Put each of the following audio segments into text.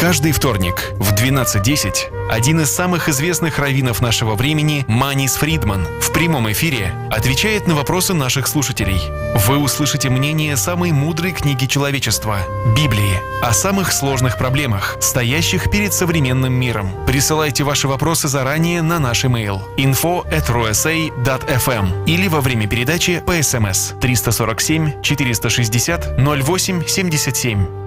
Каждый вторник в 12:10 один из самых известных раввинов нашего времени, Манис Фридман, в прямом эфире отвечает на вопросы наших слушателей. Вы услышите мнение самой мудрой книги человечества – Библии, о самых сложных проблемах, стоящих перед современным миром. Присылайте ваши вопросы заранее на наш email info@rusa.fm или во время передачи по СМС 347 460 08 77.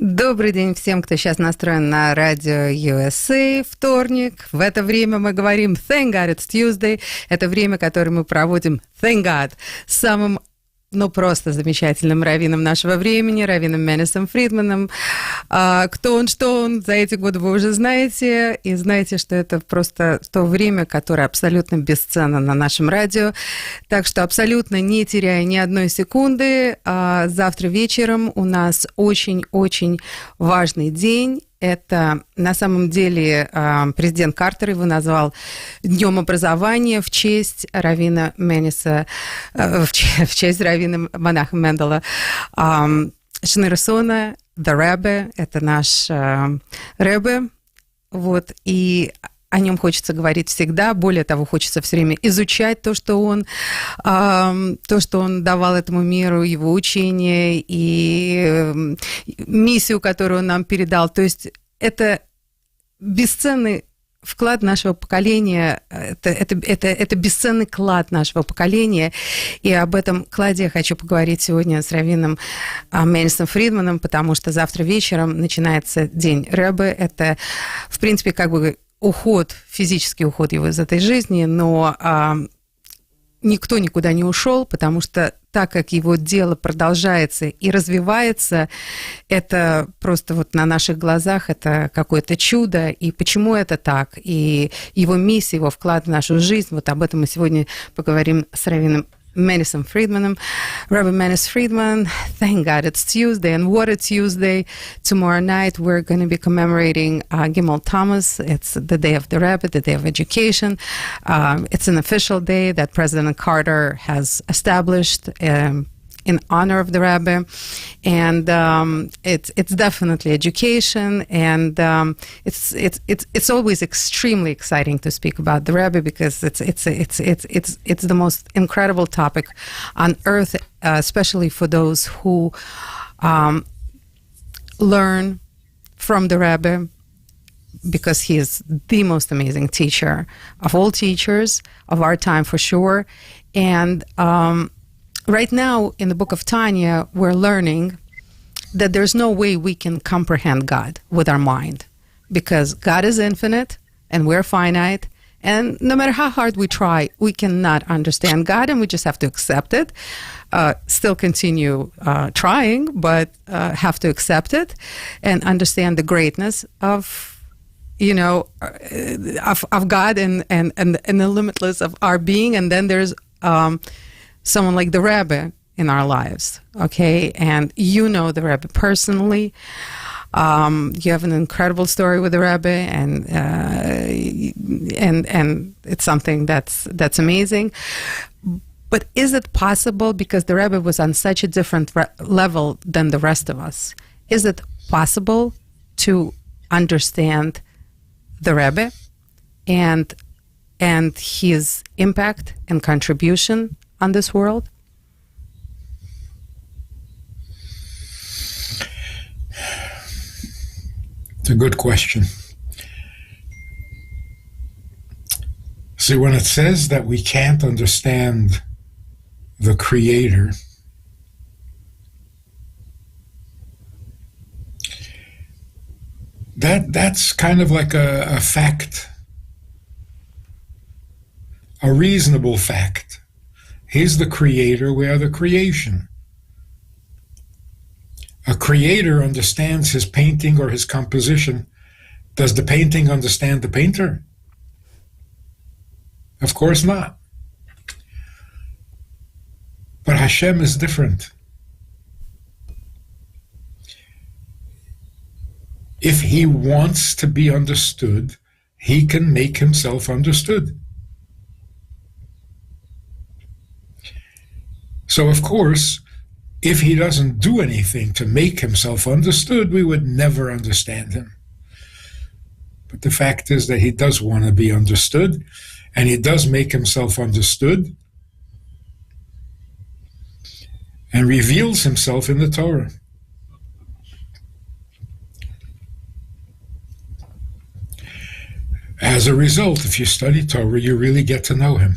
Добрый день всем, кто сейчас настроен на радио USA. Вторник. В это время мы говорим Thank God it's Tuesday. Это время, которое мы проводим Thank God с самым, просто замечательным раввином нашего времени, раввином Манисом Фридманом. Кто он, что он, за эти годы вы уже знаете. И знаете, что это просто то время, которое абсолютно бесценно на нашем радио. Так что абсолютно не теряя ни одной секунды, завтра вечером у нас очень-очень важный день. Это на самом деле президент Картер его назвал Днем образования в честь раввина Маниса, в честь раввина монаха Мендела Шнерсона, the Rebbe, это наш Rebbe, и о нем хочется говорить всегда. Более того, хочется все время изучать то, что он давал этому миру, его учение и миссию, которую он нам передал. То есть это бесценный вклад нашего поколения, это бесценный клад нашего поколения, и об этом кладе я хочу поговорить сегодня с раввином Манисом Фридманом, потому что завтра вечером начинается день Rebbe. Это, в принципе, физический уход его из этой жизни, но никто никуда не ушел, потому что так как его дело продолжается и развивается, это просто на наших глазах это какое-то чудо. И почему это так? И его миссия, его вклад в нашу жизнь, об этом мы сегодня поговорим с раввином Манисом Фридманом. Rebbe Manis Friedman, thank God it's Tuesday, and what a Tuesday. Tomorrow night we're going to be commemorating Gimel Tammuz. It's the day of the Rebbe, the day of education. It's an official day that President Carter has established in honor of the Rebbe, and it's definitely education, and it's always extremely exciting to speak about the Rebbe because it's the most incredible topic on earth, especially for those who learn from the Rebbe, because he is the most amazing teacher of all teachers of our time for sure, and right now, in the book of Tanya, we're learning that there's no way we can comprehend God with our mind, because God is infinite and we're finite, and no matter how hard we try, we cannot understand God, and we just have to accept it. Still continue trying, but have to accept it and understand the greatness of God and the limitless of our being. And then there's someone like the Rebbe in our lives, okay? And you know the Rebbe personally. You have an incredible story with the Rebbe, and it's something that's amazing. But is it possible, because the Rebbe was on such a different level than the rest of us, is it possible to understand the Rebbe and his impact and contribution on this world? It's a good question. See, when it says that we can't understand the Creator, that's kind of like a fact, a reasonable fact. He's the creator, we are the creation. A creator understands his painting or his composition. Does the painting understand the painter? Of course not. But Hashem is different. If he wants to be understood, he can make himself understood. So, of course, if he doesn't do anything to make himself understood, we would never understand him. But the fact is that he does want to be understood, and he does make himself understood and reveals himself in the Torah. As a result, if you study Torah, you really get to know him.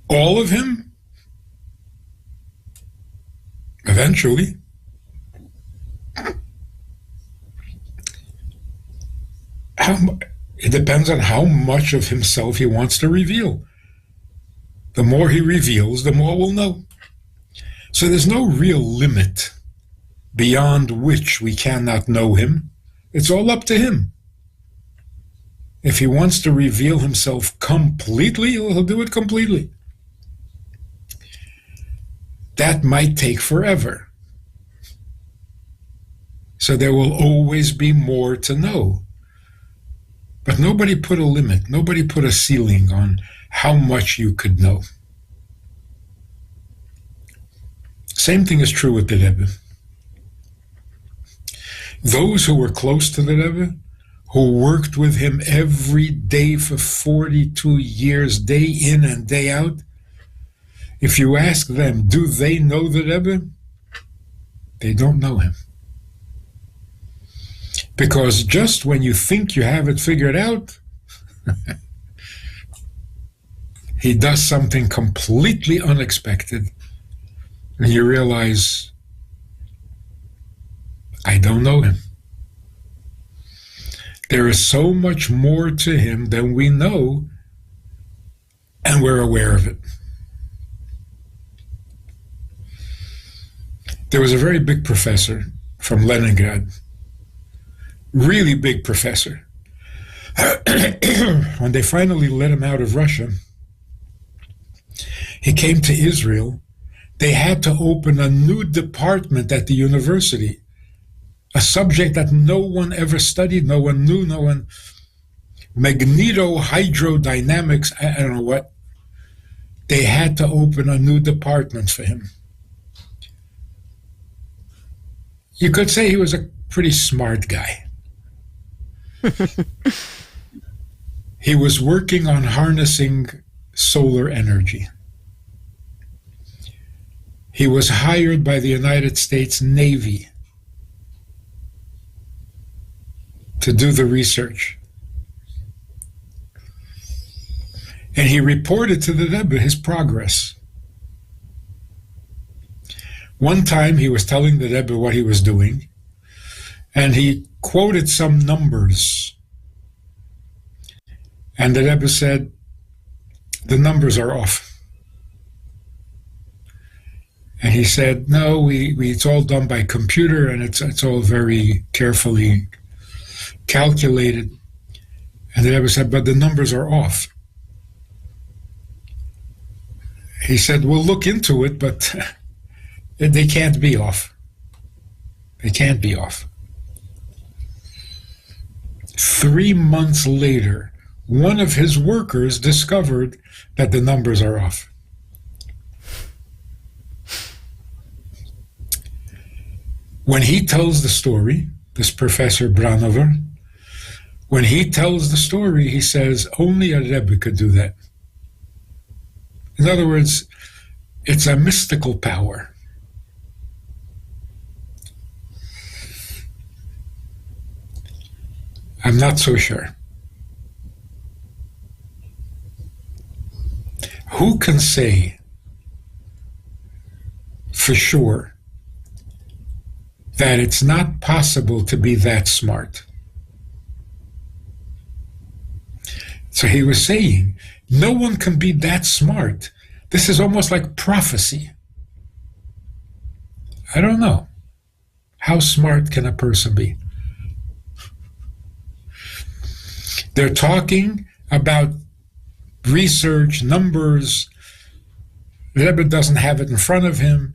All of him? Eventually. It depends on how much of himself he wants to reveal. The more he reveals, the more we'll know. So there's no real limit beyond which we cannot know him. It's all up to him. If he wants to reveal himself completely, he'll do it completely. That might take forever. So there will always be more to know. But nobody put a limit, nobody put a ceiling on how much you could know. Same thing is true with the Rebbe. Those who were close to the Rebbe, who worked with him every day for 42 years, day in and day out, if you ask them, do they know the Rebbe? They don't know him. Because just when you think you have it figured out, he does something completely unexpected, and you realize, I don't know him. There is so much more to him than we know, and we're aware of it. There was a very big professor from Leningrad, really big professor. When they finally let him out of Russia, he came to Israel. They had to open a new department at the university, a subject that no one ever studied, no one knew, no one, magnetohydrodynamics, I don't know what. They had to open a new department for him. You could say he was a pretty smart guy. He was working on harnessing solar energy. He was hired by the United States Navy to do the research. And he reported to the Rebbe his progress. One time he was telling the Rebbe what he was doing, and he quoted some numbers. And the Rebbe said, the numbers are off. And he said, no, it's all done by computer, and it's all very carefully calculated. And the Rebbe said, but the numbers are off. He said, we'll look into it, but they can't be off. They can't be off. 3 months later, one of his workers discovered that the numbers are off. When he tells the story, this Professor Branover, when he tells the story, he says, only a Rebbe could do that. In other words, it's a mystical power. I'm not so sure. Who can say for sure that it's not possible to be that smart? So he was saying, no one can be that smart. This is almost like prophecy. I don't know. How smart can a person be? They're talking about research, numbers. The Rebbe doesn't have it in front of him.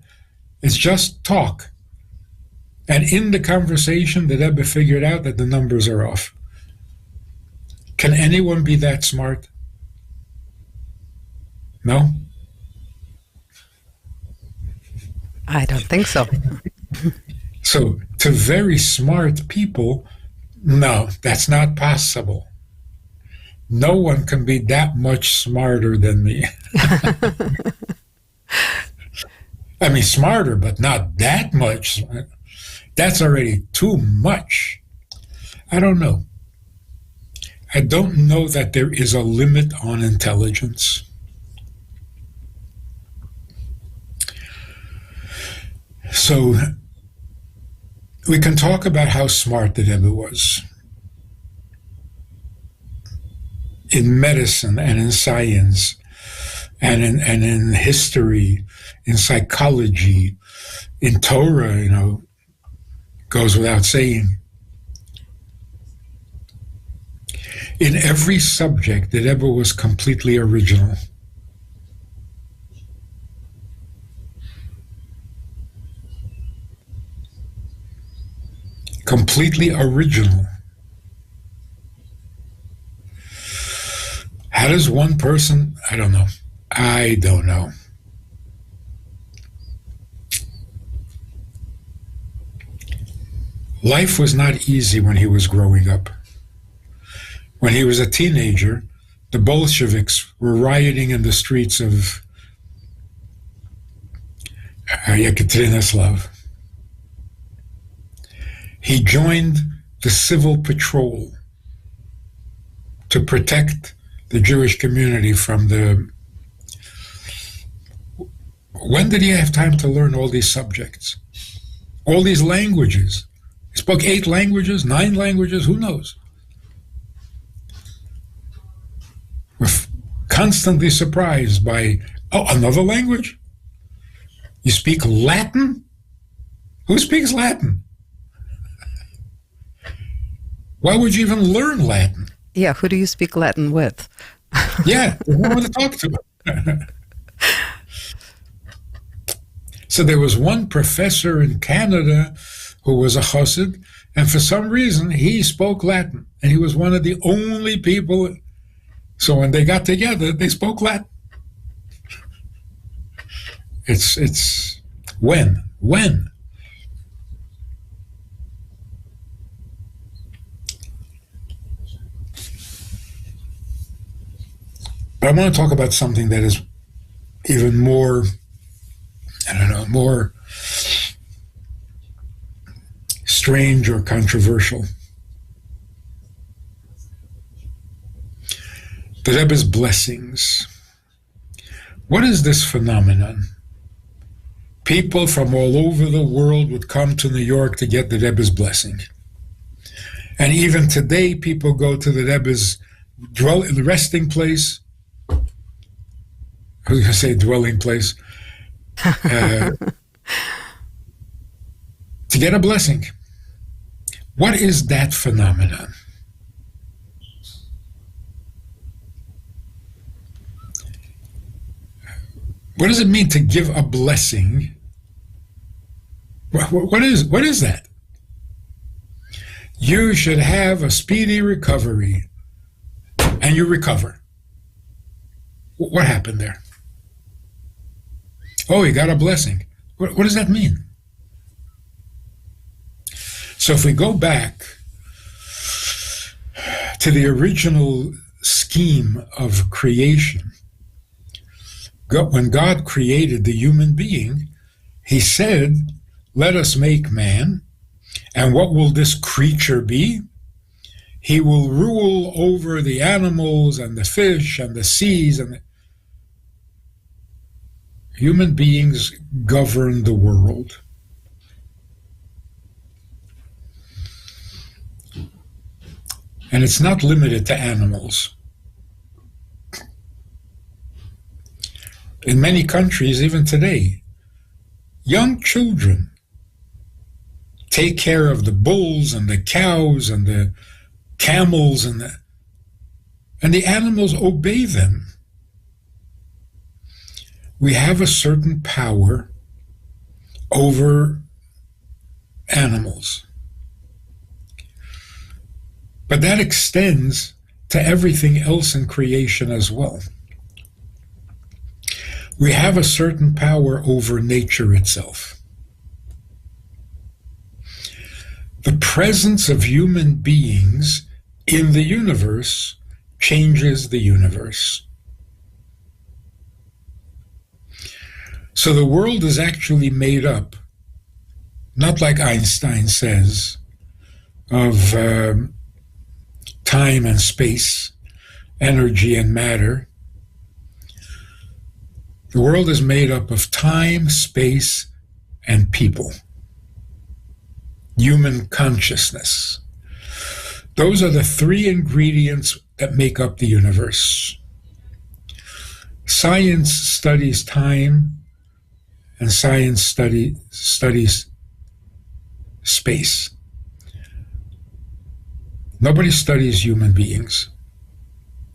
It's just talk. And in the conversation, the Rebbe figured out that the numbers are off. Can anyone be that smart? No? I don't think so. So to very smart people, no, that's not possible. No one can be that much smarter than me. I mean, smarter, but not that much. That's already too much. I don't know. I don't know that there is a limit on intelligence. So we can talk about how smart the Rebbe was in medicine and in science and in history, in psychology, in Torah, goes without saying. In every subject, the Rebbe was completely original. Completely original. How does one person, I don't know. Life was not easy when he was growing up. When he was a teenager, the Bolsheviks were rioting in the streets of Yekaterinoslav. He joined the civil patrol to protect the Jewish community from the... When did he have time to learn all these subjects? All these languages? He spoke 8 languages, 9 languages, who knows? We're constantly surprised by, another language? You speak Latin? Who speaks Latin? Why would you even learn Latin? Yeah, who do you speak Latin with? Yeah, who want to talk to? So there was one professor in Canada who was a chassid, and for some reason he spoke Latin, and he was one of the only people. So when they got together, they spoke Latin. It's when. But I want to talk about something that is even more, more strange or controversial. The Rebbe's blessings. What is this phenomenon? People from all over the world would come to New York to get the Rebbe's blessing. And even today, people go to the Rebbe's resting place. I was going to say dwelling place. To get a blessing. What is that phenomenon? What does it mean to give a blessing? What is that? You should have a speedy recovery, and you recover. What happened there? Oh, you got a blessing. What does that mean? So if we go back to the original scheme of creation, when God created the human being, he said, let us make man, and what will this creature be? He will rule over the animals and the fish and the seas, and human beings govern the world. And it's not limited to animals. In many countries, even today, young children take care of the bulls and the cows and the camels and the animals obey them. We have a certain power over animals. But that extends to everything else in creation as well. We have a certain power over nature itself. presence of human beings in the universe changes the universe. So the world is actually made up, not like Einstein says, of time and space, energy and matter. The world is made up of time, space, and people. Human consciousness. Those are the three ingredients that make up the universe. Science studies time, and science studies space. Nobody studies human beings,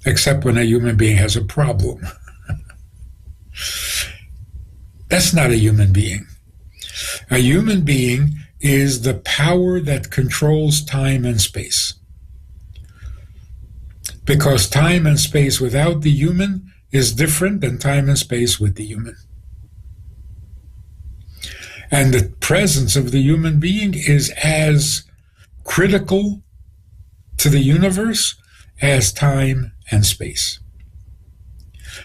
except when a human being has a problem. That's not a human being. A human being is the power that controls time and space. Because time and space without the human is different than time and space with the human. And the presence of the human being is as critical to the universe as time and space.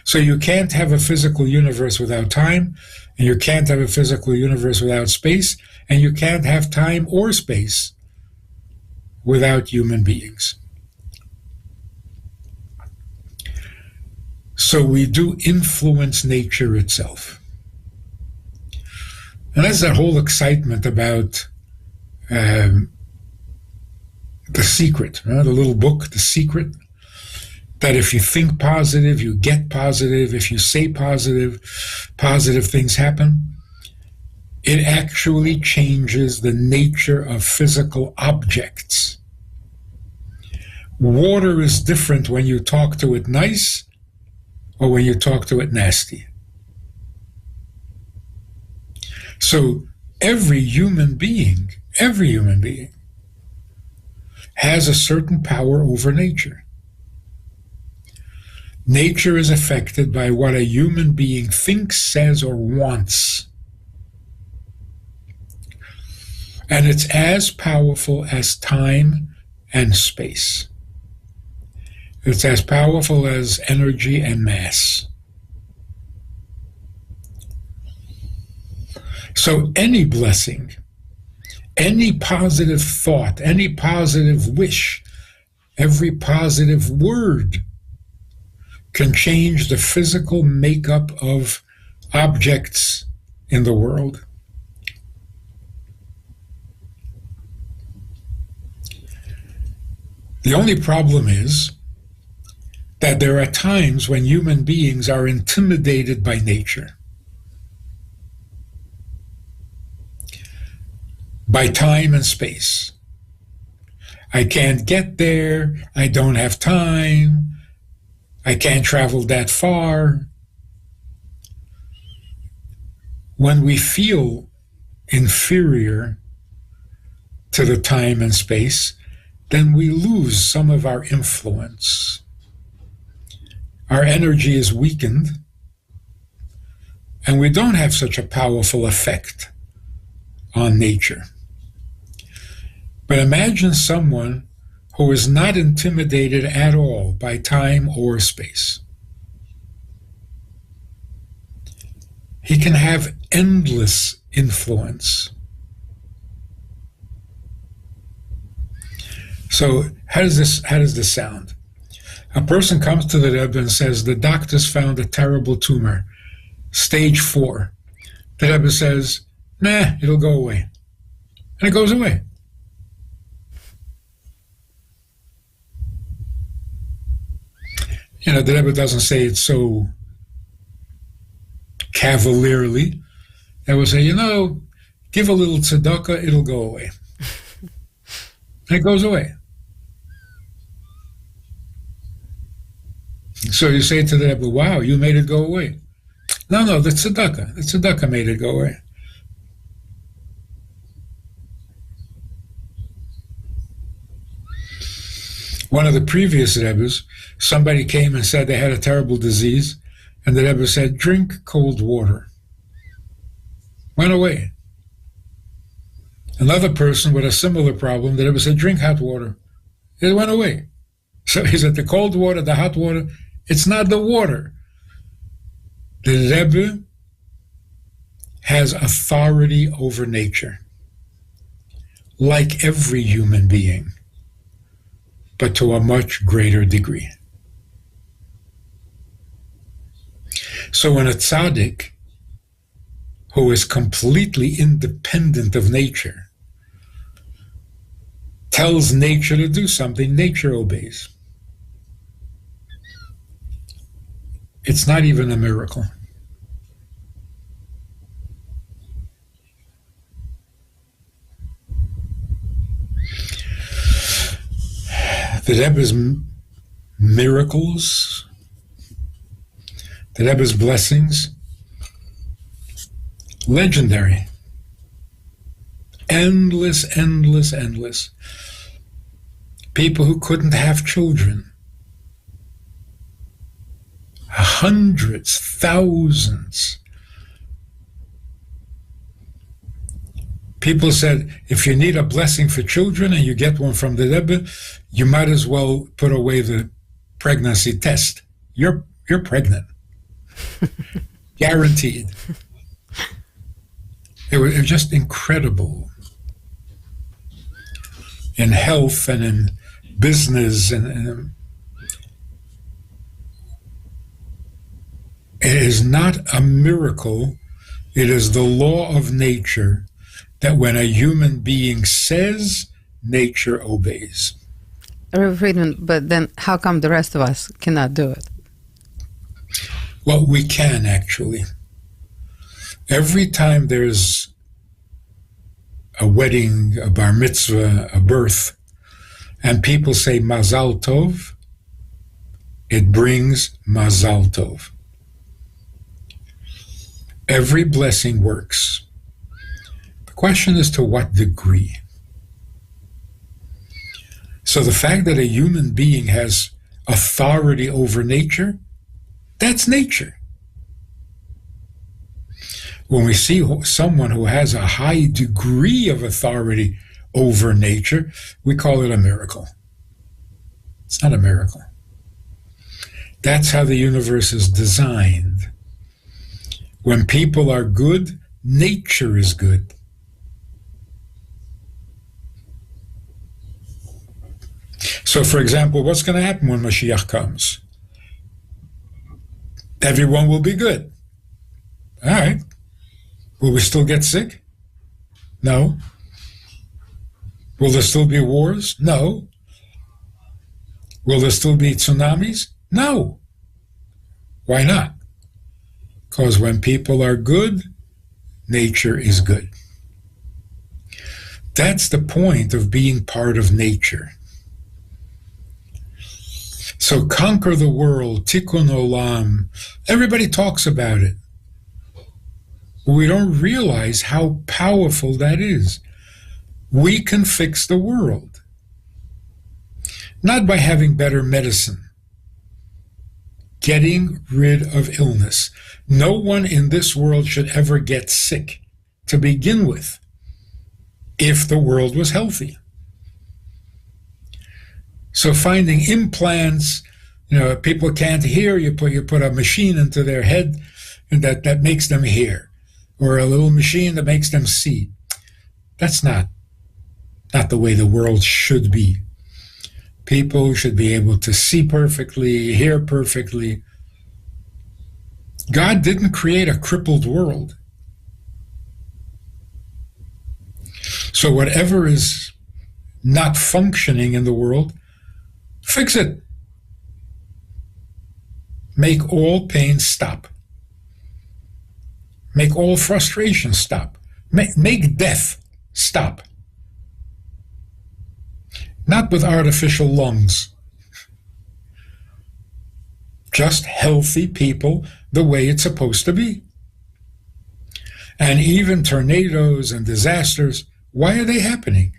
So you can't have a physical universe without time, and you can't have a physical universe without space, and you can't have time or space without human beings. So we do influence nature itself. And that's that whole excitement about The Secret, the little book, The Secret, that if you think positive, you get positive. If you say positive, positive things happen. It actually changes the nature of physical objects. Water is different when you talk to it nice or when you talk to it nasty. So every human being has a certain power over nature. Nature is affected by what a human being thinks, says, or wants. And it's as powerful as time and space. It's as powerful as energy and mass. So any blessing, any positive thought, any positive wish, every positive word can change the physical makeup of objects in the world. The only problem is that there are times when human beings are intimidated by nature, by time and space. I can't get there, I don't have time, I can't travel that far. When we feel inferior to the time and space, then we lose some of our influence. Our energy is weakened, and we don't have such a powerful effect on nature. But imagine someone who is not intimidated at all by time or space. He can have endless influence. So how does this sound? A person comes to the Rebbe and says, the doctors found a terrible tumor, stage 4. The Rebbe says, nah, it'll go away. And it goes away. The Rebbe doesn't say it so cavalierly. They will say, give a little tzedakah, it'll go away. And it goes away. So you say to the Rebbe, wow, you made it go away. No, the tzedakah made it go away. One of the previous Rebbes, somebody came and said they had a terrible disease, and the Rebbe said, drink cold water. Went away. Another person with a similar problem, the Rebbe said, drink hot water. It went away. So he said, the cold water, the hot water, it's not the water. The Rebbe has authority over nature, like every human being, but to a much greater degree. So when a tzaddik, who is completely independent of nature, tells nature to do something, nature obeys. It's not even a miracle. The Rebbe's miracles, the Rebbe's blessings, legendary. Endless, endless, endless. People who couldn't have children. Hundreds, thousands. People said, if you need a blessing for children and you get one from the Rebbe, you might as well put away the pregnancy test. You're pregnant. Guaranteed. It was just incredible. In health and in business, and it is not a miracle. It is the law of nature that when a human being says, nature obeys. Rebbe Friedman, but then how come the rest of us cannot do it? Well, we can actually. Every time there's a wedding, a bar mitzvah, a birth, and people say Mazal Tov, it brings Mazal Tov. Every blessing works. The question is to what degree. So the fact that a human being has authority over nature, that's nature. When we see someone who has a high degree of authority over nature, we call it a miracle. It's not a miracle. That's how the universe is designed. When people are good, nature is good. So, for example, what's going to happen when Mashiach comes? Everyone will be good. All right. Will we still get sick? No. Will there still be wars? No. Will there still be tsunamis? No. Why not? Because when people are good, nature is good. That's the point of being part of nature. So conquer the world, tikkun olam. Everybody talks about it. We don't realize how powerful that is. We can fix the world. Not by having better medicine. Getting rid of illness. No one in this world should ever get sick to begin with, if the world was healthy. So finding implants, people can't hear, you put a machine into their head and that makes them hear. Or a little machine that makes them see. That's not the way the world should be. People should be able to see perfectly, hear perfectly. God didn't create a crippled world. So whatever is not functioning in the world, fix it. Make all pain stop. Make all frustration stop. Make death stop. Not with artificial lungs. Just healthy people the way it's supposed to be. And even tornadoes and disasters, why are they happening?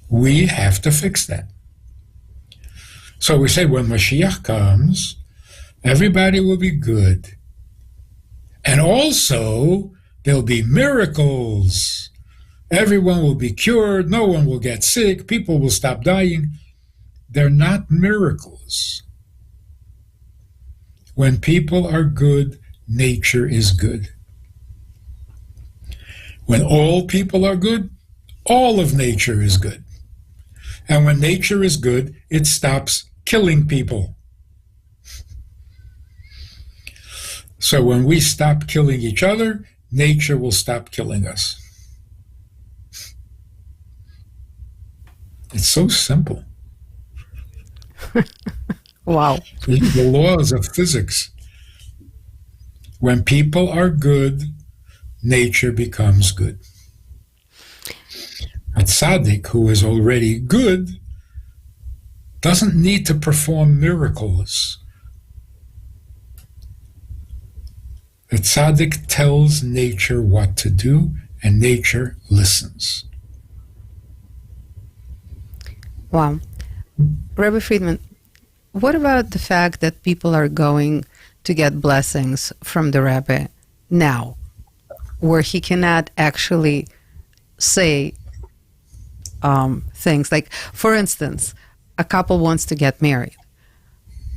We have to fix that. So we say when Mashiach comes, everybody will be good. And also, there'll be miracles. Everyone will be cured. No one will get sick. People will stop dying. They're not miracles. When people are good, nature is good. When all people are good, all of nature is good. And when nature is good, it stops killing people. So when we stop killing each other, nature will stop killing us. It's so simple. Wow. The laws of physics. When people are good, nature becomes good. A tzaddik who is already good doesn't need to perform miracles. The tzaddik tells nature what to do, and nature listens. Wow. Rebbe Fridman, what about the fact that people are going to get blessings from the Rebbe now, where he cannot actually say things like, for instance, a couple wants to get married.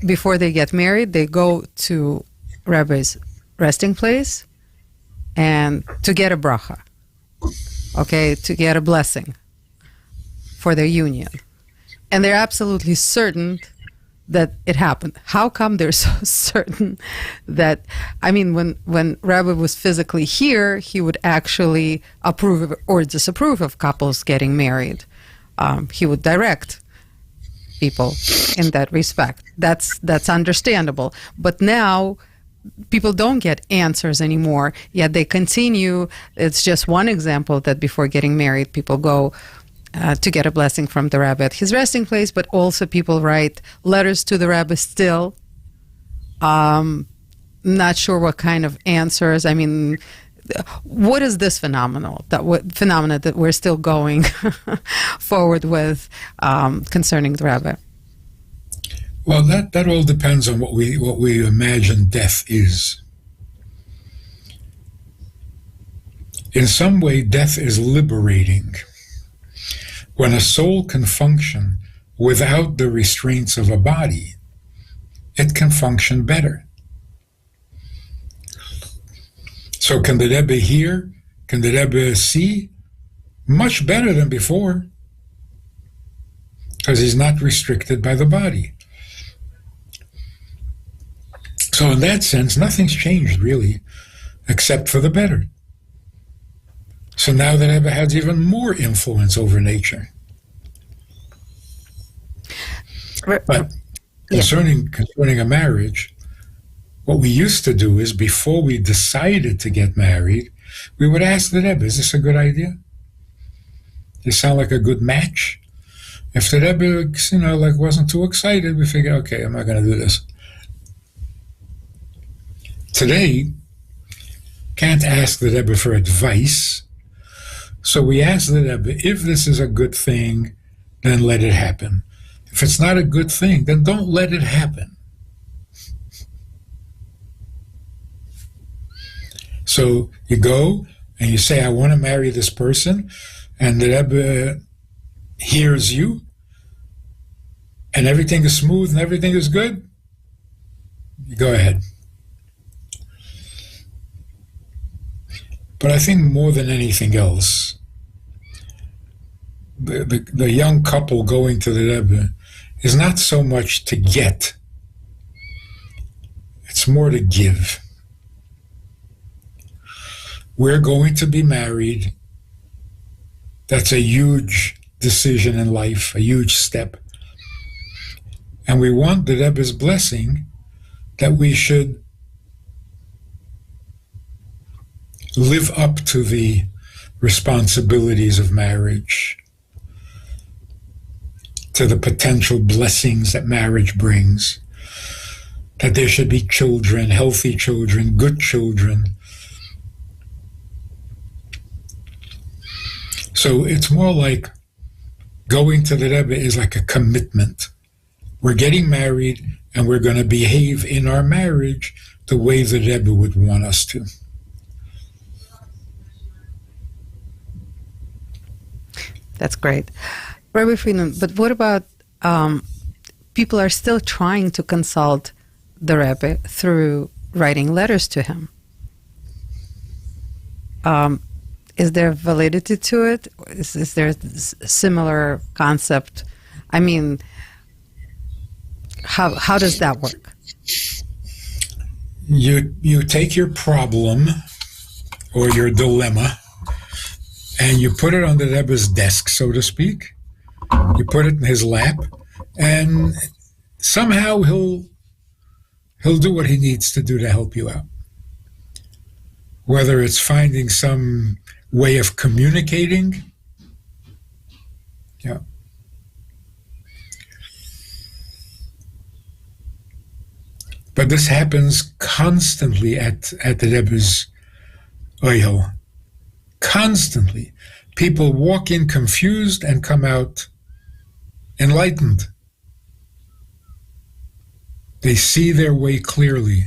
Before they get married, they go to Rebbe's resting place and to get a bracha, okay, to get a blessing for their union. And they're absolutely certain that it happened. How come they're so certain that, I mean, when Rebbe was physically here, he would actually approve or disapprove of couples getting married. He would direct people in that respect. That's understandable. But now people don't get answers anymore, yet they continue. It's just one example that before getting married, people go to get a blessing from the Rebbe at his resting place, but also people write letters to the Rebbe still. Not sure what kind of answers. I mean, what is this phenomena that we're still going forward with concerning the Rebbe? Well, that all depends on what we imagine death is. In some way, death is liberating. When a soul can function without the restraints of a body, it can function better. So can the Rebbe hear? Can the Rebbe see? Much better than before, because he's not restricted by the body. So in that sense, nothing's changed really, except for the better. So now the Rebbe has even more influence over nature. But concerning a marriage, what we used to do is before we decided to get married, we would ask the Rebbe, is this a good idea? Does it sound like a good match? If the Rebbe, wasn't too excited, we figured, okay, I'm not going to do this. Today, can't ask the Rebbe for advice, so we ask the Rebbe, if this is a good thing, then let it happen. If it's not a good thing, then don't let it happen. So you go and you say, I want to marry this person, and the Rebbe hears you, and everything is smooth and everything is good, you go ahead. But I think more than anything else, the young couple going to the Rebbe is not so much to get, it's more to give. We're going to be married. That's a huge decision in life, a huge step. And we want the Rebbe's blessing that we should live up to the responsibilities of marriage, to the potential blessings that marriage brings, that there should be children, healthy children, good children. So it's more like going to the Rebbe is like a commitment. We're getting married and we're going to behave in our marriage the way the Rebbe would want us to. That's great. Rebbe Friedman, but what about people are still trying to consult the Rebbe through writing letters to him? Is there validity to it? Is there a similar concept? I mean, how does that work? You take your problem or your dilemma and you put it on the Rebbe's desk, so to speak. You put it in his lap, and somehow he'll do what he needs to do to help you out. Whether it's finding some way of communicating, yeah. But this happens constantly at the Rebbe's Oyel. Constantly. People walk in confused and come out enlightened. They see their way clearly.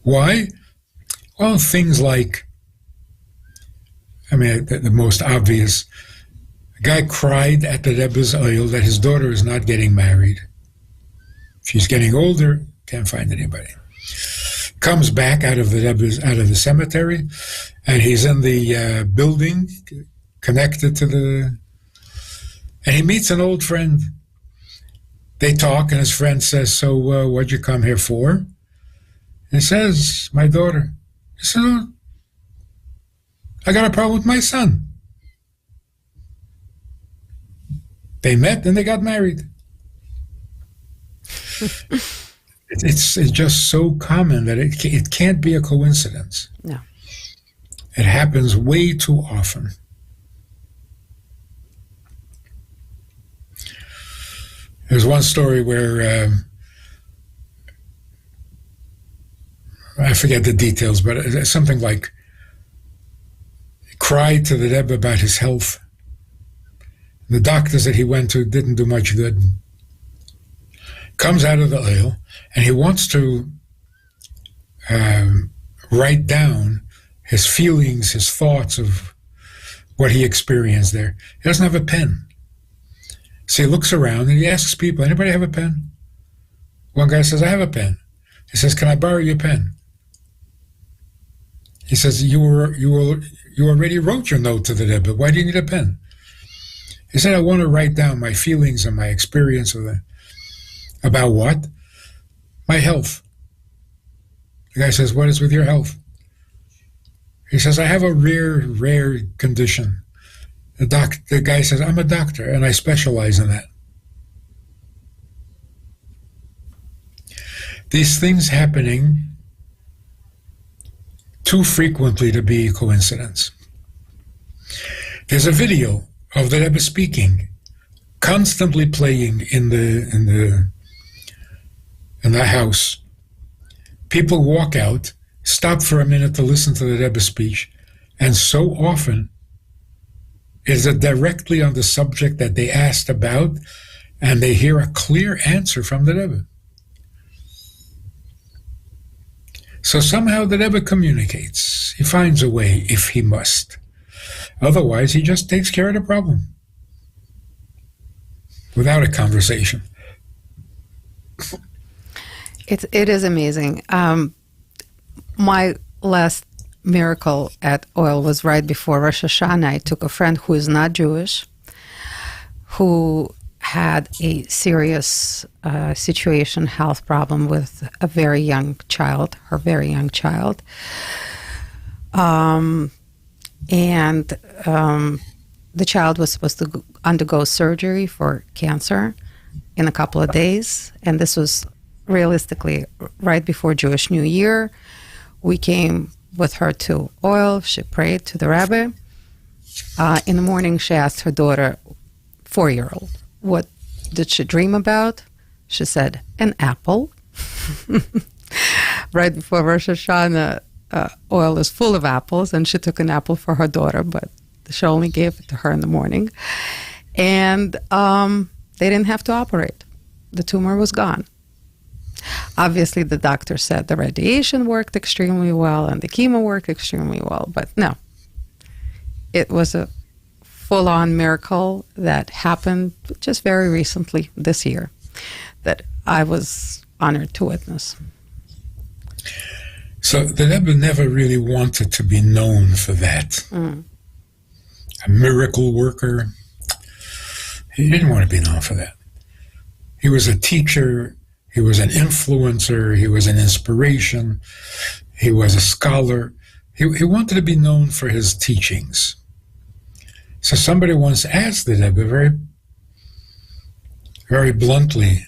Why? Well, things like, the most obvious, a guy cried at the Rebbe's Oyel that his daughter is not getting married. She's getting older, can't find anybody. Comes back out of the cemetery, and he's in the building connected to and he meets an old friend. They talk, and his friend says, "So, what'd you come here for?" And he says, "My daughter." He said, "Oh, I got a problem with my son." They met and they got married. It's just so common that it can't be a coincidence. No. It happens way too often. There's one story where, I forget the details, but it's something like, he cried to the Rebbe about his health. The doctors that he went to didn't do much good. Comes out of the oil, and he wants to write down his feelings, his thoughts of what he experienced there. He doesn't have a pen. So he looks around and he asks people, "Anybody have a pen?" One guy says, "I have a pen." He says, "Can I borrow your pen?" He says, you already wrote your note to the Rebbe. Why do you need a pen?" He said, "I want to write down my feelings and my experience with it." About what? My health. The guy says, "What is with your health?" He says, "I have a rare condition." The guy says, "I'm a doctor and I specialize in that." These things happening too frequently to be coincidence. There's a video of the Rebbe speaking, constantly playing in the house. People walk out, stop for a minute to listen to the Rebbe speech, and so often is it directly on the subject that they asked about, and they hear a clear answer from the Rebbe. So somehow the Rebbe communicates. He finds a way if he must. Otherwise, he just takes care of the problem without a conversation. It is amazing. My last miracle at Oil was right before Rosh Hashanah. I took a friend who is not Jewish, who had a serious situation, health problem with a very young child, her very young child. And the child was supposed to undergo surgery for cancer in a couple of days. And this was realistically right before Jewish New Year. We came with her to Oil. She prayed to the Rebbe. In the morning, she asked her daughter, 4-year-old, what did she dream about? She said, an apple. Right before Rosh Hashanah, Oil is full of apples, and she took an apple for her daughter, but she only gave it to her in the morning. And they didn't have to operate. The tumor was gone. Obviously, the doctor said the radiation worked extremely well and the chemo worked extremely well, but no. It was a full-on miracle that happened just very recently this year that I was honored to witness. So the Rebbe never really wanted to be known for that. A miracle worker. He didn't want to be known for that. He was a teacher. He was an influencer. He was an inspiration. He was a scholar. He wanted to be known for his teachings. So somebody once asked the Rebbe very, very bluntly,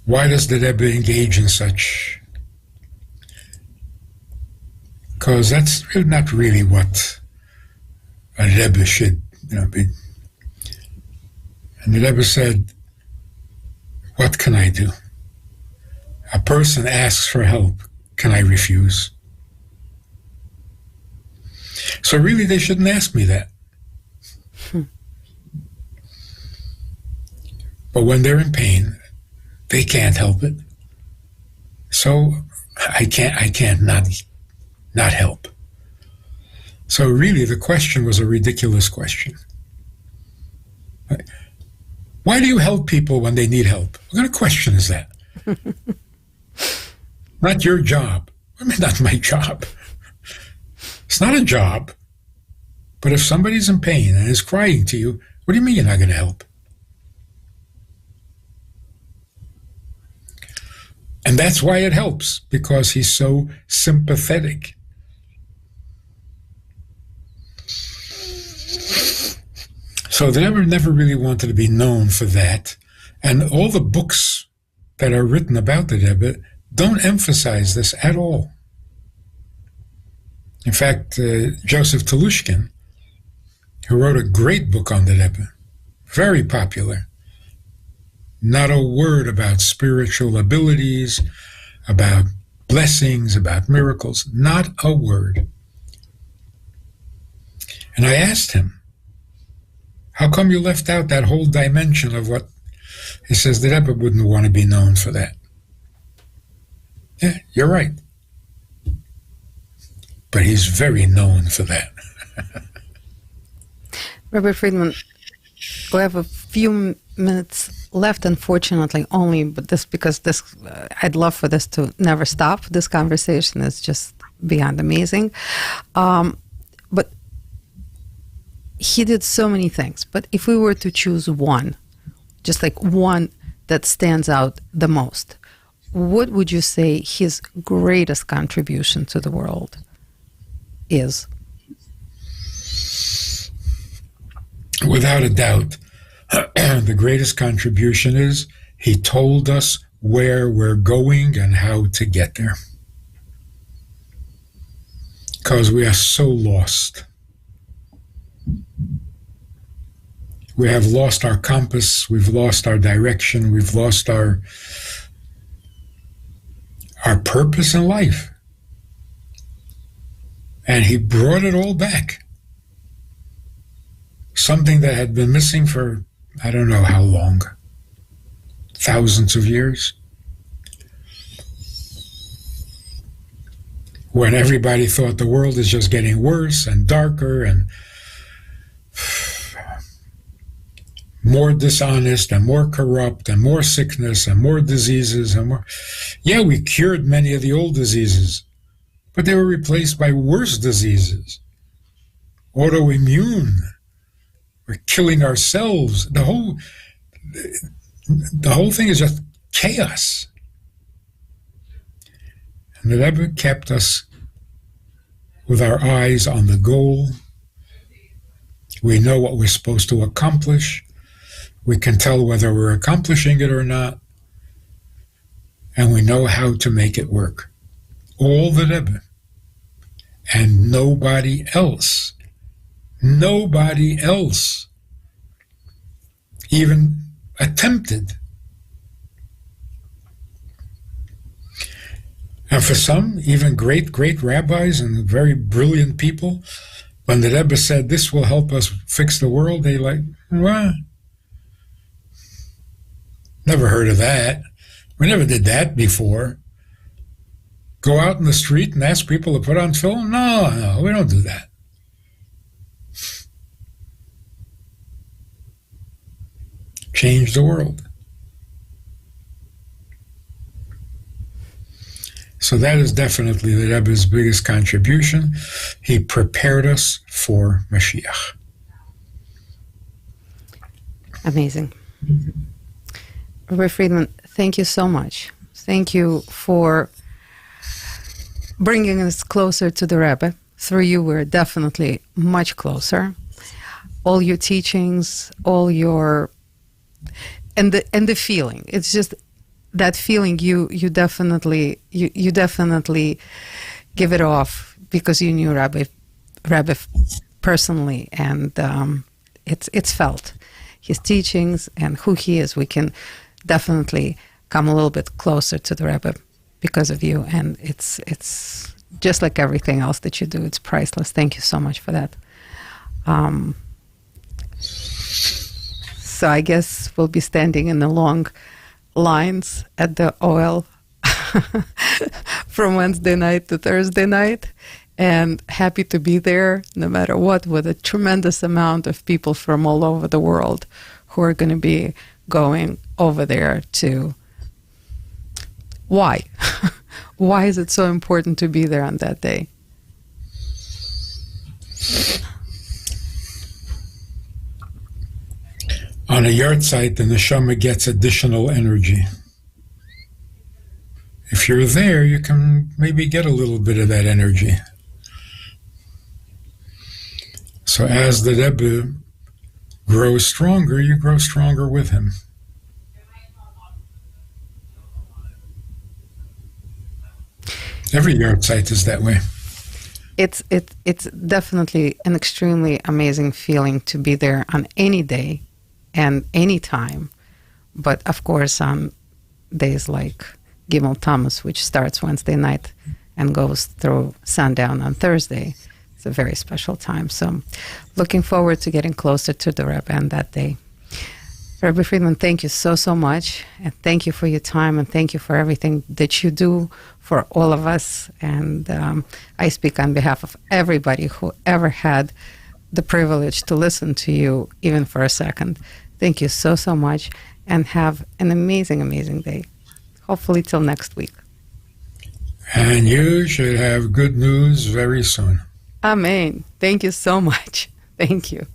why does the Rebbe engage in such? Because that's not really what a Rebbe should be. And the Rebbe said, what can I do? A person asks for help. Can I refuse? So really, they shouldn't ask me that. But when they're in pain, they can't help it. So I can't not help. So really, the question was a ridiculous question. Why do you help people when they need help? What kind of question is that? Not your job. I mean, not my job. It's not a job. But if somebody's in pain and is crying to you, what do you mean you're not going to help? And that's why it helps, because he's so sympathetic. So the Rebbe never really wanted to be known for that. And all the books that are written about the Rebbe don't emphasize this at all. In fact, Joseph Telushkin, who wrote a great book on the Rebbe, very popular, not a word about spiritual abilities, about blessings, about miracles, not a word. And I asked him, how come you left out that whole dimension of what? He says, the Rebbe wouldn't want to be known for that. Yeah, you're right. But he's very known for that. Rebbe Fridman, we have a few minutes left, unfortunately, only, but I'd love for this to never stop. This conversation is just beyond amazing. But he did so many things. But if we were to choose one, just like one that stands out the most, what would you say his greatest contribution to the world is? Without a doubt, the greatest contribution is he told us where we're going and how to get there. Because we are so lost. We have lost our compass, we've lost our direction, we've lost our purpose in life. And he brought it all back. Something that had been missing for I don't know how long, thousands of years. When everybody thought the world is just getting worse and darker and more dishonest and more corrupt and more sickness and more diseases and more. Yeah, we cured many of the old diseases, but they were replaced by worse diseases. Autoimmune. We're killing ourselves. The whole thing is just chaos. And the Rebbe kept us with our eyes on the goal. We know what we're supposed to accomplish. We can tell whether we're accomplishing it or not. And we know how to make it work. All the Rebbe. And nobody else. Nobody else even attempted. And for some, even great rabbis and very brilliant people, when the Rebbe said, this will help us fix the world, they well, never heard of that. We never did that before. go out in the street and ask people to put on tefillin? No, we don't do that. Change the world. So that is definitely the Rebbe's biggest contribution. He prepared us for Mashiach. Amazing. Rebbe Fridman, thank you so much. Thank you for bringing us closer to the Rebbe. Through you, we're definitely much closer. All your teachings, all your and the feeling. It's just that feeling you definitely give it off because you knew Rebbe personally, and it's felt. His teachings and who he is, we can definitely come a little bit closer to the Rebbe because of you, and it's just like everything else that you do. It's priceless. Thank you so much for that. So I guess we'll be standing in the long lines at the OL from Wednesday night to Thursday night, and happy to be there no matter what, with a tremendous amount of people from all over the world who are going to be going over there to... Why? Why is it so important to be there on that day? On a yard site, the neshama gets additional energy. If you're there, you can maybe get a little bit of that energy. So as the Rebbe grows stronger, you grow stronger with him. Every yard site is that way. It's definitely an extremely amazing feeling to be there on any day and any time. But of course, on days like Gimel Tammuz, which starts Wednesday night and goes through sundown on Thursday, it's a very special time. So looking forward to getting closer to the Rebbe on that day. Rebbe Fridman, thank you so much. And thank you for your time, and thank you for everything that you do for all of us. And I speak on behalf of everybody who ever had the privilege to listen to you, even for a second. Thank you so much, and have an amazing, amazing day. Hopefully till next week. And you should have good news very soon. Amen. Thank you so much. Thank you.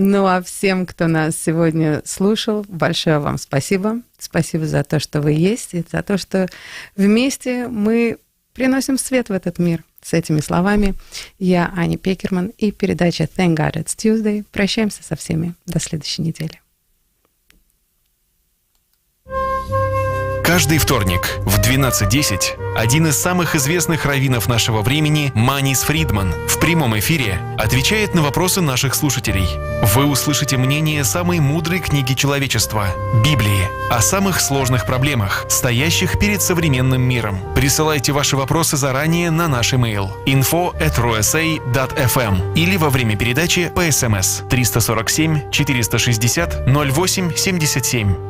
Ну а всем, кто нас сегодня слушал, большое вам спасибо. Спасибо за то, что вы есть, и за то, что вместе мы приносим свет в этот мир. С этими словами я Аня Пекерман и передача Thank God It's Tuesday. Прощаемся со всеми. До следующей недели. Каждый вторник в 12:10 один из самых известных раввинов нашего времени, Маниса Фридман, в прямом эфире отвечает на вопросы наших слушателей. Вы услышите мнение самой мудрой книги человечества – Библии, о самых сложных проблемах, стоящих перед современным миром. Присылайте ваши вопросы заранее на наш email info@rusa.fm или во время передачи по СМС 347 460 08 77.